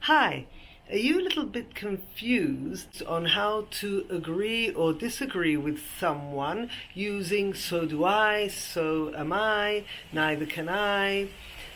Hi, are you a little bit confused on how to agree or disagree with someone using so do I, so am I, neither can I?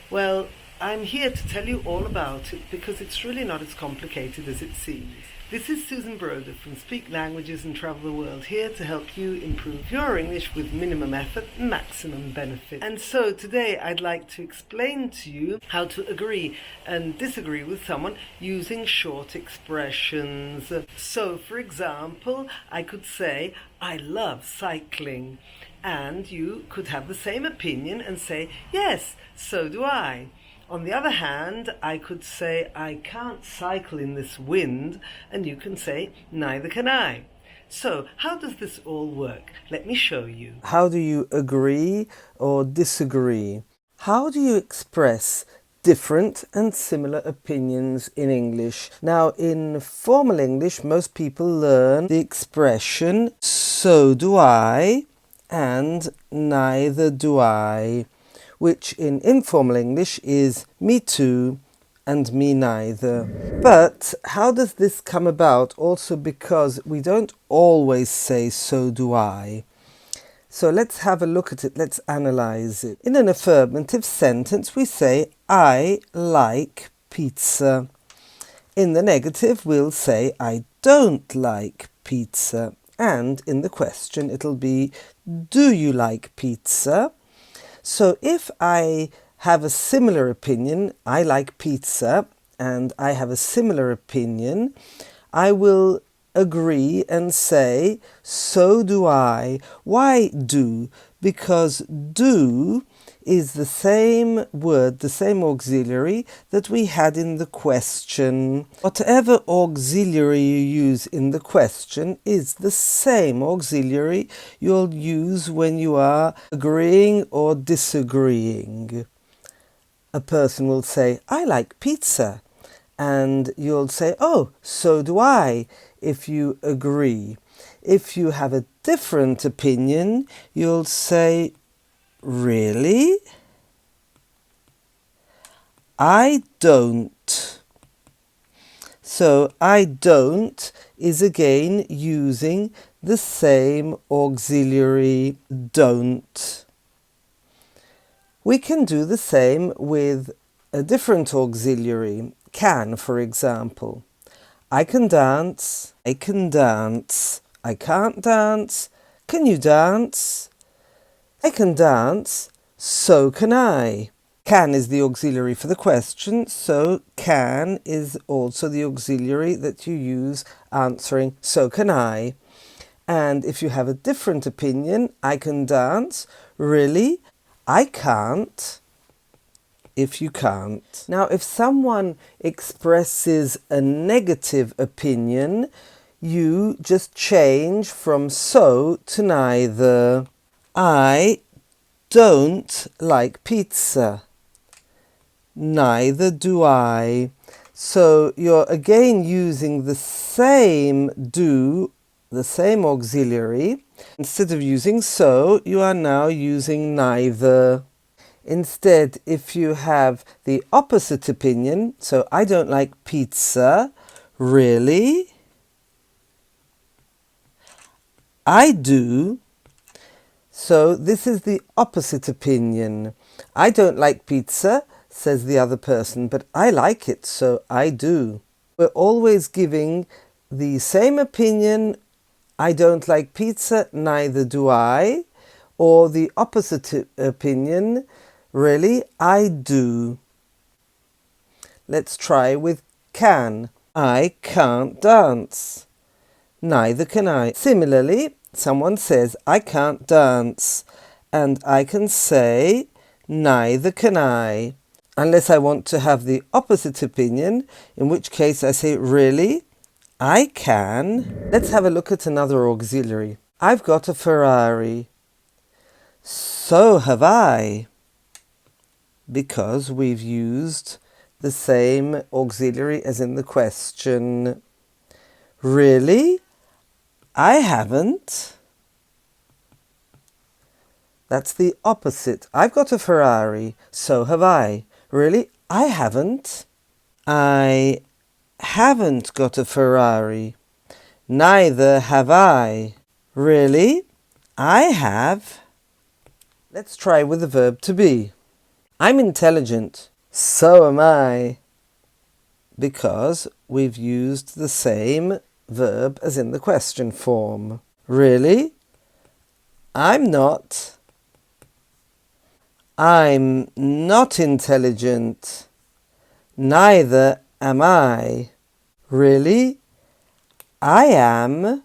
Well, I'm here to tell you all about it because it's really not as complicated as it seems. This is Susan Broder from Speak Languages and Travel the World, here to help you improve your English with minimum effort and maximum benefit. And so today I'd like to explain to you how to agree and disagree with someone using short expressions. So, for example, I could say, I love cycling. And you could have the same opinion and say, yes, so do I. On the other hand, I could say, I can't cycle in this wind, and you can say, neither can I. So, how does this all work? Let me show you. How do you agree or disagree? How do you express different and similar opinions in English? Now, in formal English, most people learn the expression so do I and neither do I, which in informal English is me too and me neither. But how does this come about? Also because we don't always say so do I. So let's have a look at it, let's analyze it. In an affirmative sentence we say I like pizza. In the negative we'll say I don't like pizza. And in the question it'll be do you like pizza? So if I have a similar opinion, I like pizza, and I have a similar opinion, I will agree and say, so do I. Why do? Because do is the same word, the same auxiliary that we had in the question. Whatever auxiliary you use in the question is the same auxiliary you'll use when you are agreeing or disagreeing. A person will say, I like pizza. And you'll say, oh, so do I, if you agree. If you have a different opinion, you'll say, really? I don't. So I don't is again using the same auxiliary don't. We can do the same with a different auxiliary, can, for example. I can dance, I can dance, I can't dance, can you dance? I can dance, so can I. Can is the auxiliary for the question, so can is also the auxiliary that you use answering so can I. And if you have a different opinion, I can dance, really? I can't, if you can't. Now, if someone expresses a negative opinion, you just change from so to neither. I don't like pizza. Neither do I. So you're again using the same do, the same auxiliary. Instead of using so, you are now using neither. Instead, if you have the opposite opinion, so I don't like pizza, really? I do. So this is the opposite opinion. I don't like pizza, says the other person, but I like it, so I do. We're always giving the same opinion, I don't like pizza, neither do I, or the opposite opinion, really, I do. Let's try with can. I can't dance. Neither can I. Similarly, someone says, I can't dance, and I can say, neither can I. Unless I want to have the opposite opinion, in which case I say, really? I can. Let's have a look at another auxiliary. I've got a Ferrari. So have I. Because we've used the same auxiliary as in the question. Really? I haven't. That's the opposite. I've got a Ferrari. So have I. Really? I haven't. I haven't got a Ferrari. Neither have I. Really? I have. Let's try with the verb to be. I'm intelligent. So am I. Because we've used the same verb as in the question form. Really? I'm not. I'm not intelligent. Neither am I. Really? I am.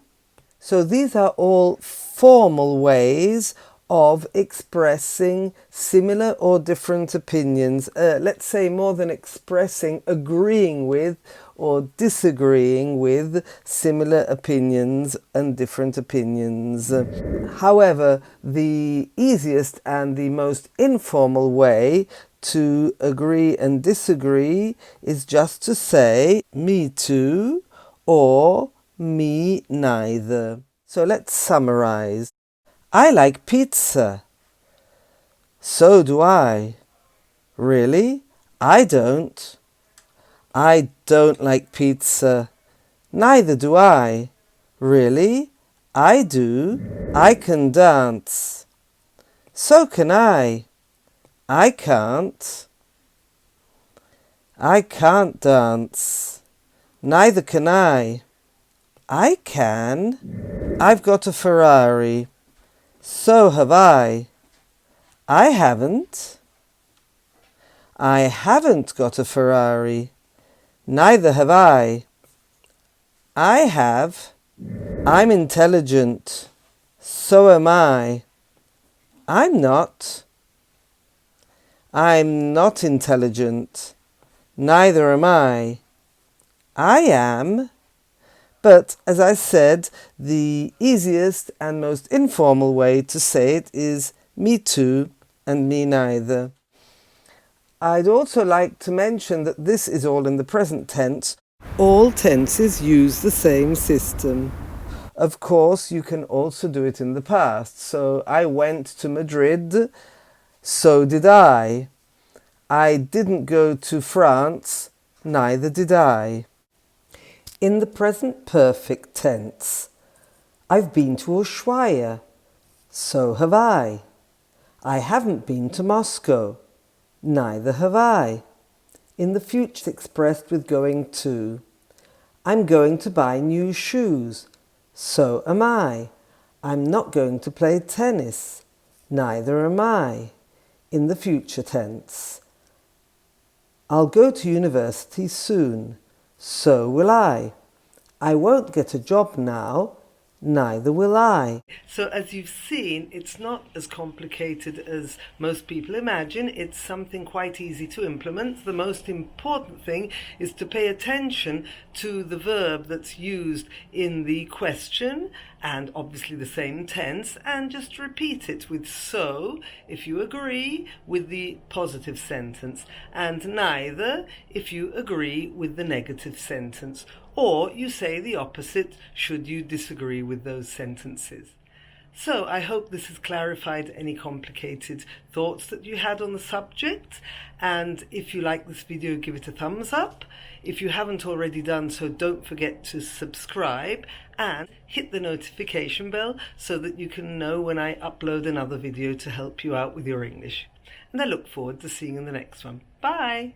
So these are all formal ways of expressing similar or different opinions. Let's say more than expressing, agreeing with or disagreeing with similar opinions and different opinions. However, the easiest and the most informal way to agree and disagree is just to say me too or me neither. So let's summarize. I like pizza. So do I. Really? I don't. I don't like pizza. Neither do I. Really? I do. I can dance. So can I. I can't. I can't dance. Neither can I. I can. I've got a Ferrari. So have I. I haven't. I haven't got a Ferrari. Neither have I. I have. I'm intelligent. So am I. I'm not. I'm not intelligent. Neither am I. I am. But, as I said, the easiest and most informal way to say it is me too and me neither. I'd also like to mention that this is all in the present tense. All tenses use the same system. Of course, you can also do it in the past. So, I went to Madrid. So did I. I didn't go to France. Neither did I. In the present perfect tense, I've been to Ushuaia. So have I. I haven't been to Moscow. Neither have I. In the future expressed with going to. I'm going to buy new shoes. So am I. I'm not going to play tennis. Neither am I. In the future tense. I'll go to university soon. So will I. I won't get a job now. Neither will I. So as you've seen, it's not as complicated as most people imagine. It's something quite easy to implement. The most important thing is to pay attention to the verb that's used in the question, and obviously the same tense, and just repeat it with so if you agree with the positive sentence, and neither if you agree with the negative sentence. Or you say the opposite should you disagree with those sentences. So I hope this has clarified any complicated thoughts that you had on the subject. And if you like this video, give it a thumbs up. If you haven't already done so, don't forget to subscribe and hit the notification bell so that you can know when I upload another video to help you out with your English. And I look forward to seeing you in the next one. Bye!